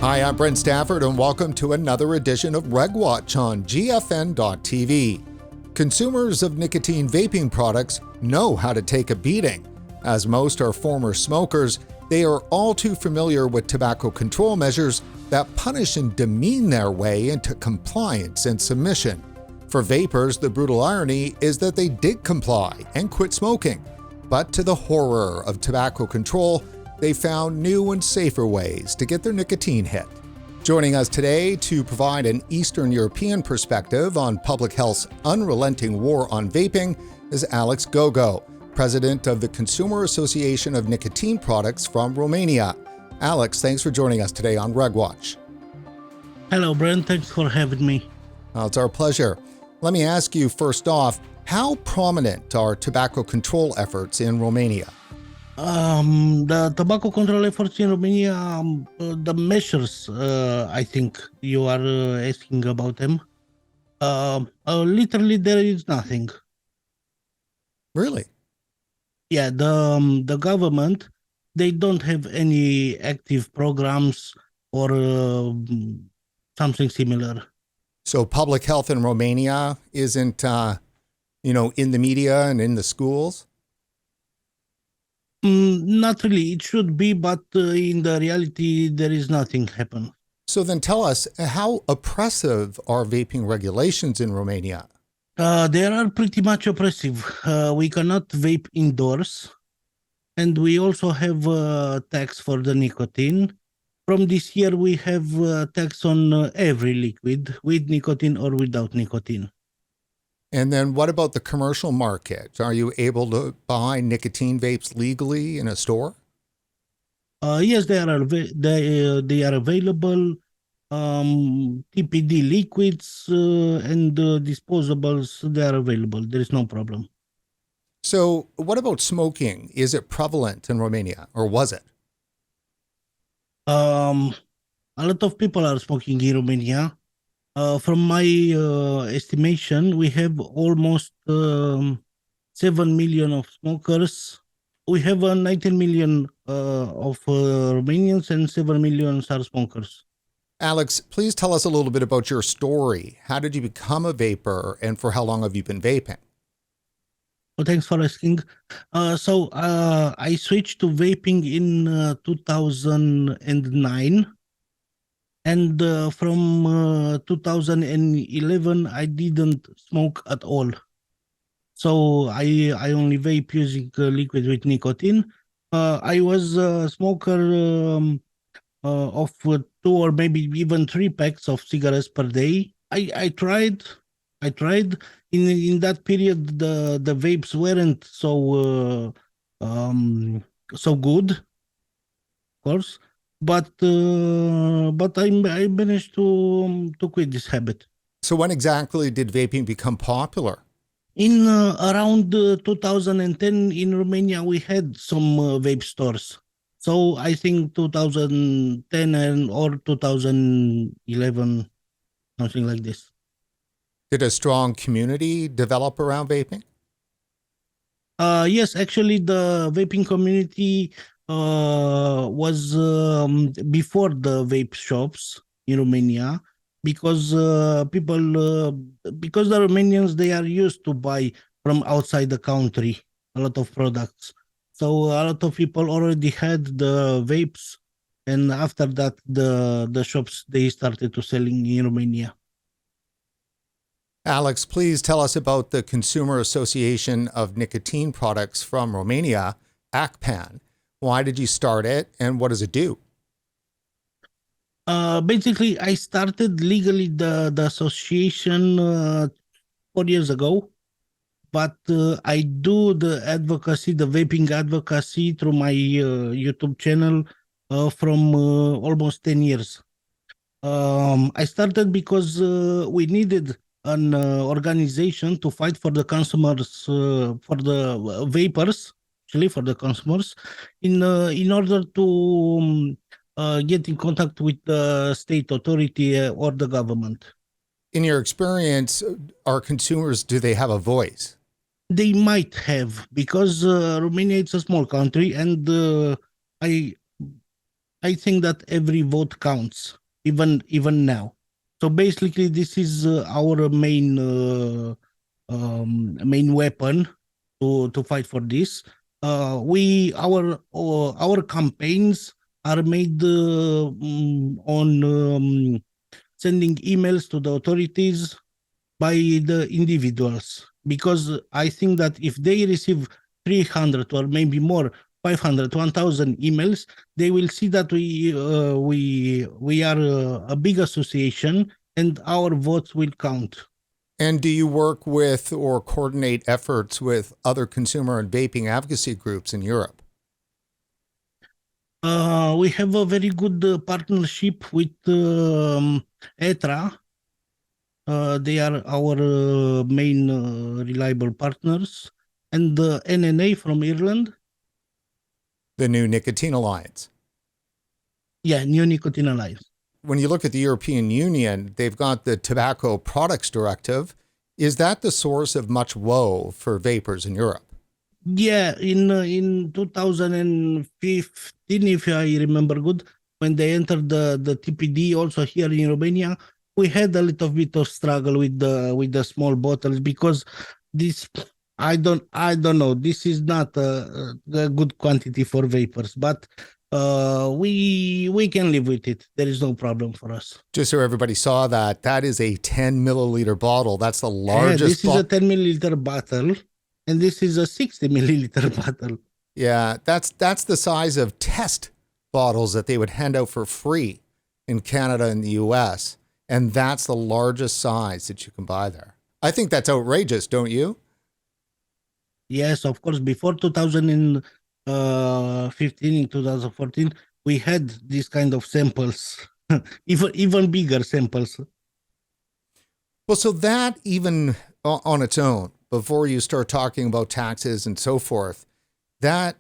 Hi, I'm Brent Stafford, and welcome to another edition of RegWatch on GFN.TV. Consumers of nicotine vaping products know how to take a beating. As most are former smokers, they are all too familiar with tobacco control measures that punish and demean their way into compliance and submission. For vapers, the brutal irony is that they did comply and quit smoking. But to the horror of tobacco control, they found new and safer ways to get their nicotine hit. Joining us today to provide an Eastern European perspective on public health's unrelenting war on vaping is Alex Gogo, president of the Consumer Association of Nicotine Products from Romania. Alex, thanks for joining us today on RegWatch. Hello, Brent. Thanks for having me. It's our pleasure. Let me ask you first off, how prominent are tobacco control efforts in Romania? The tobacco control efforts in Romania, the measures, I think you are asking about them. Literally, there is nothing. Really? Yeah, the government, they don't have any active programs or something similar. So public health in Romania isn't, in the media and in the schools? Not really. It should be, but in the reality, there is nothing happen. So then tell us, how oppressive are vaping regulations in Romania? They are pretty much oppressive. We cannot vape indoors, and we also have tax for the nicotine. From this year, we have tax on every liquid, with nicotine or without nicotine. And then what about the commercial market? Are you able to buy nicotine vapes legally in a store? Yes, they are available. TPD liquids and disposables, they are available. There is no problem. So what about smoking? Is it prevalent in Romania, or was it? A lot of people are smoking in Romania. From my estimation, we have almost 7 million of smokers. We have 19 million of Romanians and 7 million are smokers. Alex, please tell us a little bit about your story. How did you become a vapor, and for how long have you been vaping? Well, thanks for asking. I switched to vaping in 2009. And from 2011, I didn't smoke at all. So I only vape using liquid with nicotine. I was a smoker of 2 or maybe even 3 packs of cigarettes per day. I tried. In that period, the vapes weren't so good, of course. But I managed to quit this habit. So when exactly did vaping become popular? In around 2010 in Romania, we had some vape stores. So I think 2010 or 2011, something like this. Did a strong community develop around vaping? Yes, actually, the vaping community was before the vape shops in Romania, because because the Romanians, they are used to buy from outside the country a lot of products. So a lot of people already had the vapes, and after that, the shops, they started to selling in Romania. Alex, please tell us about the Consumer Association of Nicotine Products from Romania, ACPAN. Why did you start it, and what does it do? Basically, I started legally the association 4 years ago, but I do the advocacy, the vaping advocacy, through my YouTube channel from almost 10 years. I started because we needed an organization to fight for the consumers, for the vapors, actually for the consumers, in order to get in contact with the state authority or the government. In your experience, are consumers, do they have a voice? They might have, because Romania is a small country, and I I think that every vote counts, even now. So basically, this is our main weapon to fight for this. Our campaigns are made on sending emails to the authorities by the individuals, because I think that if they receive 300 or maybe more, 500, 1,000 emails, they will see that we are a big association and our votes will count. And do you work with or coordinate efforts with other consumer and vaping advocacy groups in Europe? We have a very good partnership with ETRA. They are our main reliable partners, and the NNA from Ireland. The New Nicotine Alliance. Yeah, New Nicotine Alliance. When you look at the European Union, they've got the Tobacco Products Directive. Is that the source of much woe for vapors in Europe? Yeah, in 2015, if I remember good, when they entered the TPD, also here in Romania, we had a little bit of struggle with the small bottles, because this I don't know. This is not a good quantity for vapors, but we can live with it. There is no problem for us. Just so everybody saw that is a 10 milliliter bottle. That's the largest. Yeah, this is a 10 milliliter bottle, and this is a 60 milliliter bottle. Yeah, that's the size of test bottles that they would hand out for free in Canada and the US. And that's the largest size that you can buy there. I think that's outrageous, don't you? Yes, of course. Before 2015, in 2014, we had these kind of samples, even bigger samples. Well, so that even on its own, before you start talking about taxes and so forth, that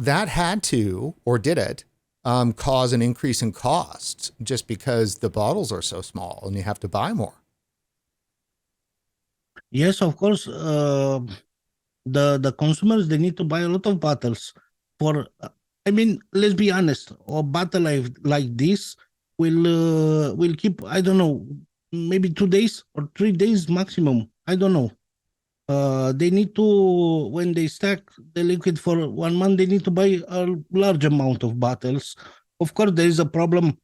had to, or did it, cause an increase in costs just because the bottles are so small and you have to buy more. Yes, of course. The consumers, they need to buy a lot of bottles for. I mean, let's be honest. A bottle like this will keep, I don't know, maybe 2 days or 3 days maximum. I don't know. They need to, when they stack the liquid for 1 month, they need to buy a large amount of bottles. Of course, there is a problem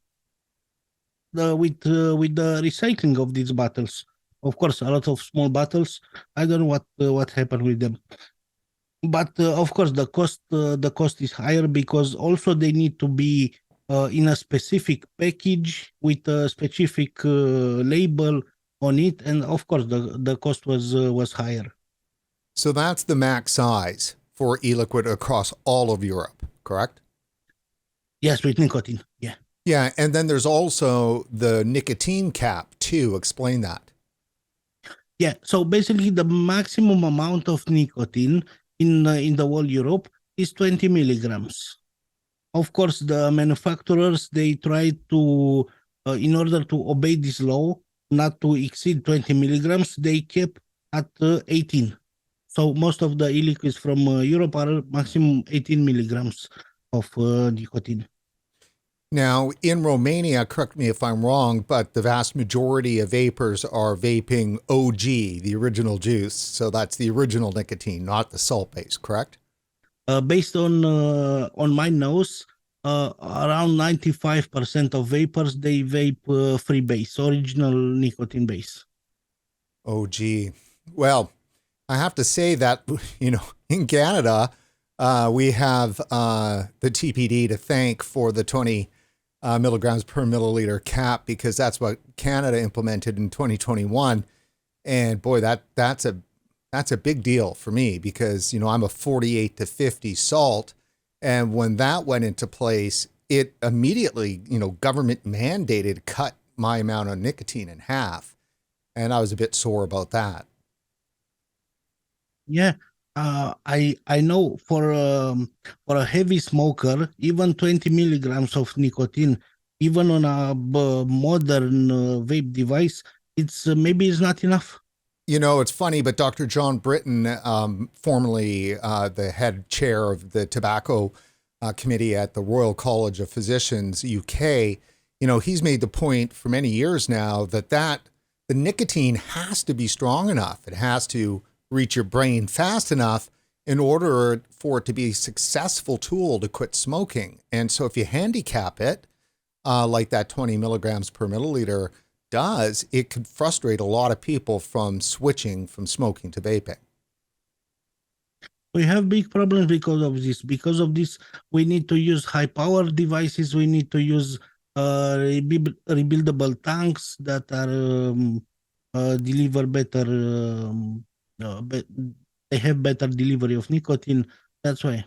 with the recycling of these bottles. Of course, a lot of small bottles. I don't know what happened with them. But of course, the cost is higher, because also they need to be in a specific package with a specific label on it, and of course, the cost was higher. So that's the max size for e-liquid across all of Europe, correct? Yes, with nicotine. Yeah. Yeah, and then there's also the nicotine cap too. Explain that. Yeah. So basically, the maximum amount of nicotine in the whole Europe is 20 milligrams. Of course, the manufacturers, they try to, in order to obey this law, not to exceed 20 milligrams, they kept at 18. So most of the e-liquids from Europe are maximum 18 milligrams of nicotine. Now, in Romania, correct me if I'm wrong, but the vast majority of vapors are vaping OG, the original juice. So that's the original nicotine, not the salt base, correct? Based on my nose, around 95% of vapors, they vape free base, original nicotine base. OG. Well, I have to say that, in Canada, we have the TPD to thank for the 20 milligrams per milliliter cap, because that's what Canada implemented in 2021. And boy, that's a big deal for me, because, I'm a 48 to 50 salt. And when that went into place, it immediately, government mandated cut my amount of nicotine in half. And I was a bit sore about that. Yeah, I know for a heavy smoker, even 20 milligrams of nicotine, even on a modern vape device, it's maybe it's not enough. It's funny, but Dr. John Britton, formerly the head chair of the Tobacco committee at the Royal College of Physicians UK, he's made the point for many years now that the nicotine has to be strong enough. It has to reach your brain fast enough in order for it to be a successful tool to quit smoking. And so if you handicap it, like that 20 milligrams per milliliter does, it could frustrate a lot of people from switching from smoking to vaping. We have big problems because of this. Because of this, we need to use high-power devices. We need to use rebuildable tanks that are deliver better. They have better delivery of nicotine. That's why.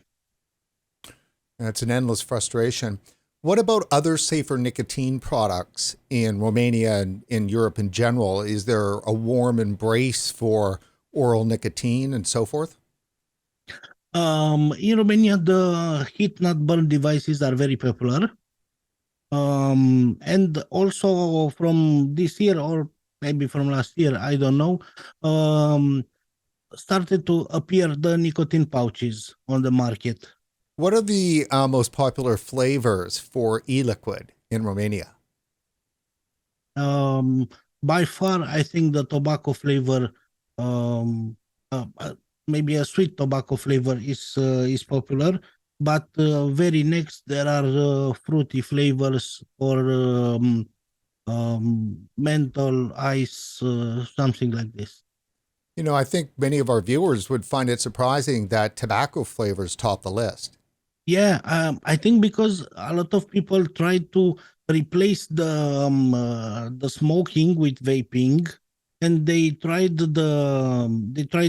It's an endless frustration. What about other safer nicotine products in Romania and in Europe in general? Is there a warm embrace for oral nicotine and so forth? In Romania, the heat-not-burn devices are very popular. And also from this year or maybe from last year, I don't know, started to appear the nicotine pouches on the market. What are the most popular flavors for e-liquid in Romania? By far, I think the tobacco flavor, maybe a sweet tobacco flavor is popular. But very next, there are fruity flavors or menthol, ice, something like this. I think many of our viewers would find it surprising that tobacco flavors top the list. Yeah, I think because a lot of people try to replace the smoking with vaping, and they tried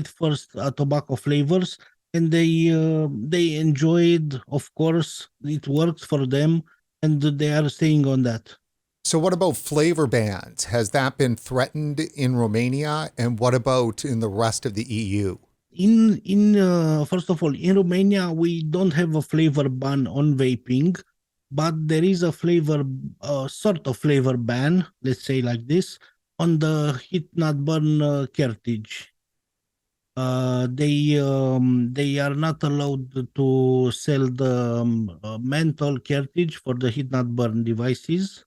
first tobacco flavors, and they enjoyed. Of course, it works for them, and they are staying on that. So what about flavor bans? Has that been threatened in Romania? And what about in the rest of the EU? First of all, in Romania, we don't have a flavor ban on vaping, but there is a sort of flavor ban, let's say like this, on the heat-not-burn cartridge. They are not allowed to sell the menthol cartridge for the heat-not-burn devices,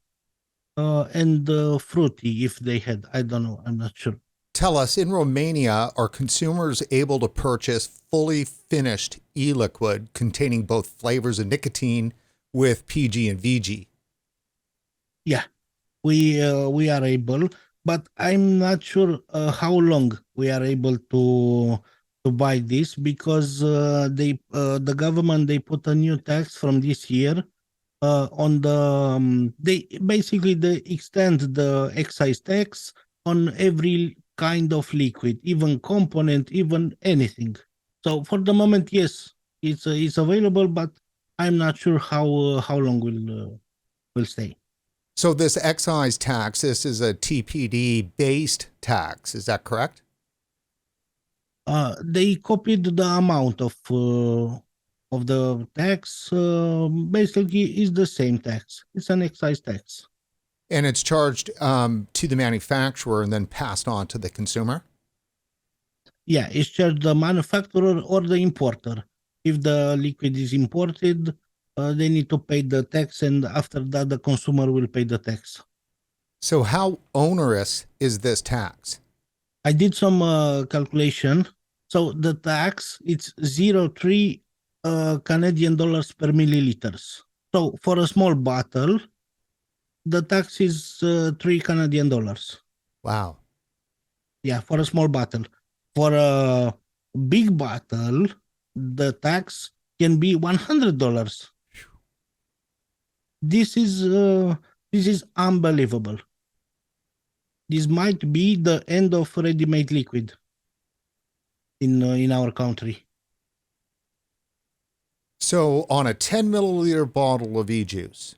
and fruity if they had. I don't know. I'm not sure. Tell us, in Romania, are consumers able to purchase fully finished e-liquid containing both flavors and nicotine with PG and VG? Yeah, we are able, but I'm not sure how long we are able to buy this, because the government, they put a new tax from this year on the they extend the excise tax on every kind of liquid, even component, even anything. So for the moment, yes, it's available, but I'm not sure how long will stay. So this excise tax, this is a TPD based tax, is that correct? They copied the amount of the tax. Basically, is the same tax. It's an excise tax. And it's charged to the manufacturer and then passed on to the consumer? Yeah, it's charged the manufacturer or the importer. If the liquid is imported, they need to pay the tax, and after that, the consumer will pay the tax. So how onerous is this tax? I did some calculation. So the tax, it's 0.3 Canadian dollars per milliliters. So for a small bottle, the tax is 3 Canadian dollars. Wow. Yeah, for a small bottle. For a big bottle, the tax can be $100. This is unbelievable. This might be the end of ready-made liquid in our country. So on a 10 milliliter bottle of e-juice,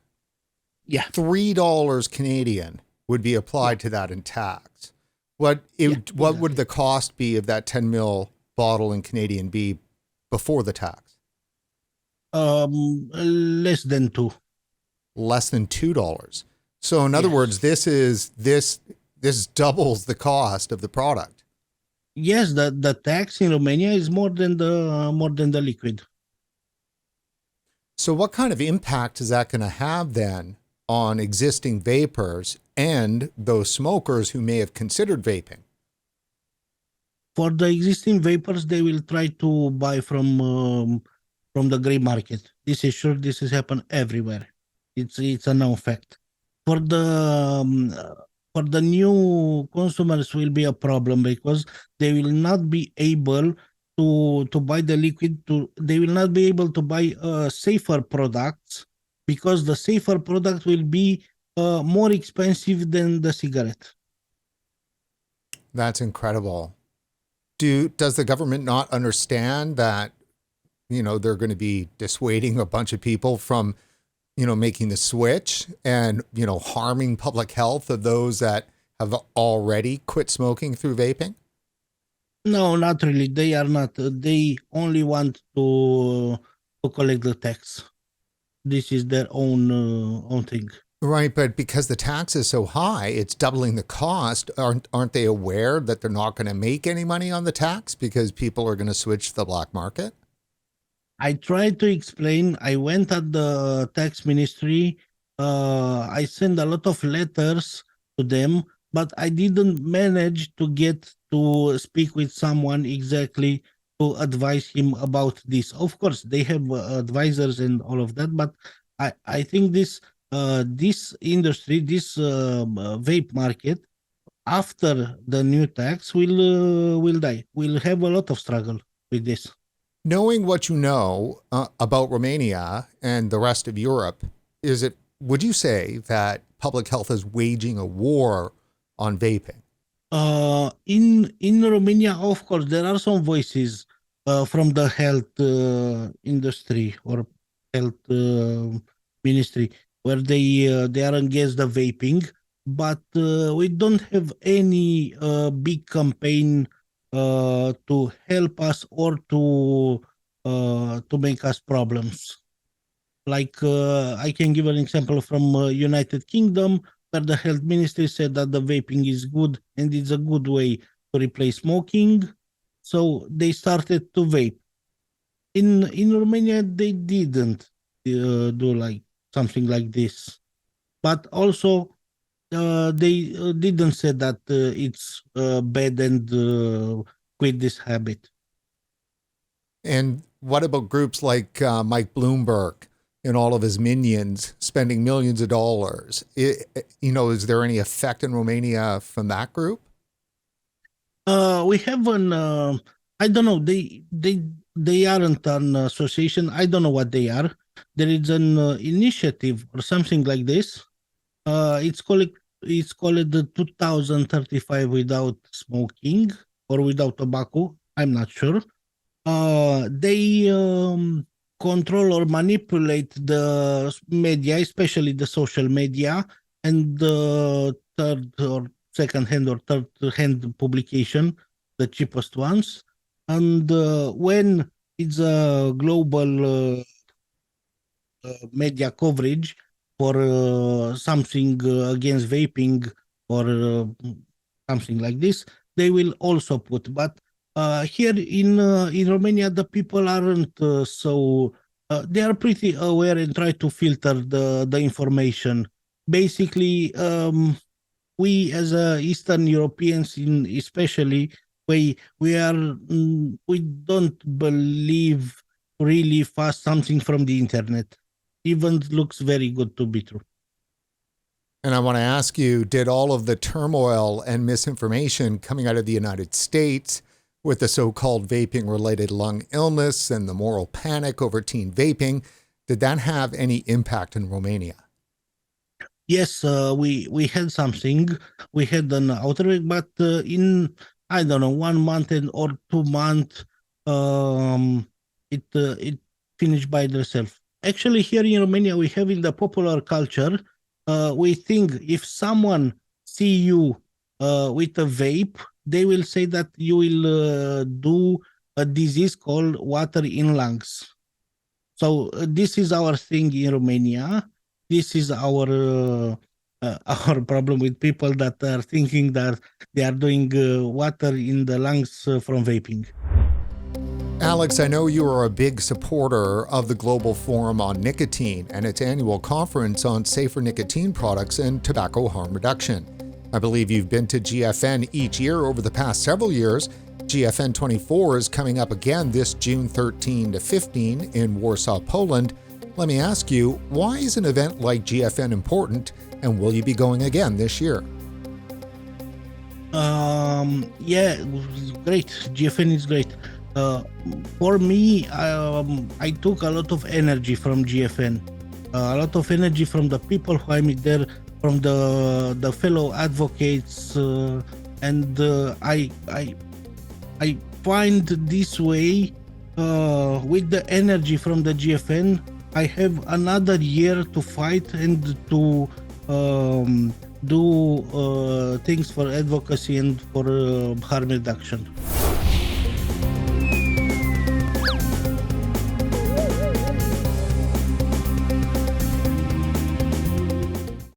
Yeah, $3 Canadian would be applied to that in tax. What would the cost be of that 10 mil bottle in Canadian be before the tax? Less than two. Less than $2. So in other words, this doubles the cost of the product. Yes, the tax in Romania is more than the liquid. So, what kind of impact is that going to have then on existing vapors and those smokers who may have considered vaping? For the existing vapors, they will try to buy from the gray market. This is sure. This has happened everywhere. It's a known fact. For the um, for the new consumers will be a problem because they will not be able to buy the liquid. They will not be able to buy safer products because the safer product will be more expensive than the cigarette. That's incredible. Does the government not understand that, they're going to be dissuading a bunch of people from, making the switch and, harming public health of those that have already quit smoking through vaping? No, not really. They are not. They only want to collect the tax. This is their own thing. Right, but because the tax is so high, it's doubling the cost. Aren't they aware that they're not going to make any money on the tax because people are going to switch to the black market? I tried to explain. I went at the tax ministry. I sent a lot of letters to them, but I didn't manage to get to speak with someone exactly to advise him about this. Of course, they have advisors and all of that, but I think this industry, this vape market, after the new tax will die. We'll have a lot of struggle with this. Knowing what you know about Romania and the rest of Europe, would you say that public health is waging a war on vaping? In Romania, of course, there are some voices from the health industry or health ministry where they are against the vaping, but we don't have any big campaign to help us or to make us problems. Like I can give an example from United Kingdom, where the health ministry said that the vaping is good and it's a good way to replace smoking. So they started to vape. In Romania, they didn't do like something like this. But also, they didn't say that it's bad and quit this habit. And what about groups like Mike Bloomberg and all of his minions spending millions of dollars? Is there any effect in Romania from that group? We have an I don't know. They aren't an association. I don't know what they are. There is an initiative or something like this. It's called the 2035 without smoking or without tobacco. I'm not sure. They control or manipulate the media, especially the social media, and the third or second hand or third hand publication, the cheapest ones. And when it's a global media coverage for something against vaping or something like this, they will also put. But here in Romania, the people aren't so. They are pretty aware and try to filter the information. Basically, we as Eastern Europeans, especially, we don't believe really fast something from the internet, even looks very good to be true. And I want to ask you, did all of the turmoil and misinformation coming out of the United States with the so-called vaping-related lung illness and the moral panic over teen vaping, did that have any impact in Romania? Yes, we had something. We had an outbreak, but in I don't know 1 month or 2 months, it finished by itself. Actually, here in Romania, we have in the popular culture, we think if someone see you with a vape, they will say that you will do a disease called water in lungs. So this is our thing in Romania. This is our problem with people that are thinking that they are doing water in the lungs from vaping. Alex, I know you are a big supporter of the Global Forum on Nicotine and its annual conference on safer nicotine products and tobacco harm reduction. I believe you've been to GFN each year over the past several years. GFN 24 is coming up again this June 13 to 15 in Warsaw, Poland. Let me ask you, why is an event like GFN important, and will you be going again this year? Yeah, great. GFN is great. For me, I took a lot of energy from GFN, a lot of energy from the people who I meet there, from the fellow advocates, and I find this way, with the energy from the GFN, I have another year to fight and to do things for advocacy and for harm reduction.